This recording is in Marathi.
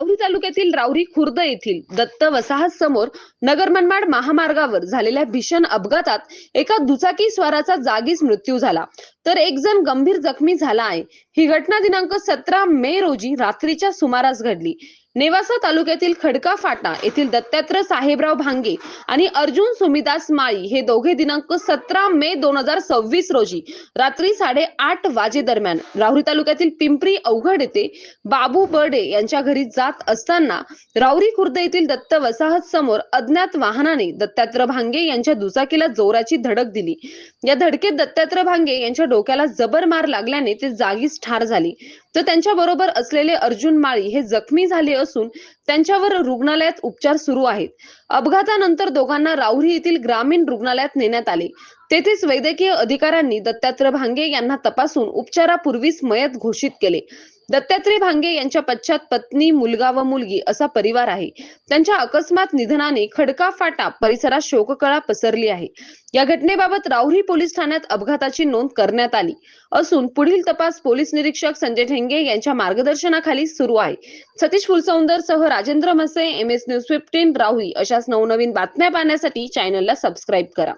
राहुरी तालुक्यातील राहुरी खुर्द येथील दत्त वसाहत समोर नगर मनमाड महामार्गावर झालेल्या भीषण अपघातात एका दुचाकी स्वाराचा जागीच मृत्यू झाला, तर एक जण गंभीर जखमी झाला आहे. ही घटना दिनांक 17 मे रोजी रात्रीच्या सुमारास घडली. नेवासा तालुक्यातील खडका फाटा येथील दत्तात्रय साहेबराव भांगे आणि अर्जुन सुमिदास माळी हे दोघे दिनांक 17 मे 2026 रोजी रात्री 8:30 वाजे दरम्यान राहुरी तालुक्यातील पिंपरी अवघड येथे बाबू बर्डे यांच्या घरी जात असताना राहुरी खुर्द येथील दत्त वसाहत समोर अज्ञात वाहनाने दत्तात्रय भांगे यांच्या दुचाकीला जोराची धडक दिली. या धडकेत दत्तात्रय भांगे यांच्या डोक्याला जबर मार लागल्याने ते जागीच ठार झाले, तर त्यांच्या बरोबर असलेले अर्जुन माळी हे जखमी झाले असून त्यांच्यावर रुग्णालयात उपचार सुरू आहेत. अपघातानंतर दोघांना राहुरी येथील ग्रामीण रुग्णालयात नेण्यात आले. तेथेच वैद्यकीय अधिकाऱ्यांनी दत्तात्रय भांगे यांना तपासून उपचारापूर्वीच मयत घोषित केले. दत्तात्रय भांगे यांच्या पश्चात पत्नी, मुलगा व मुलगी असा परिवार आहे. त्यांच्या अकस्मात निधनाने खडका फाटा परिसरात शोककळा पसरली आहे. या घटनेबाबत राहुरी पोलीस ठाण्यात अपघाताची नोंद करण्यात आली असून पुढील तपास पोलीस निरीक्षक संजय ठेंगे यांच्या मार्गदर्शनाखाली सुरू आहे. सतीश फुलसौंदर सह राजेंद्र मसे, MS न्यूज 15 राहुरी. अशाच नवनवीन बातम्या पाहण्यासाठी चॅनलला सबस्क्राईब करा.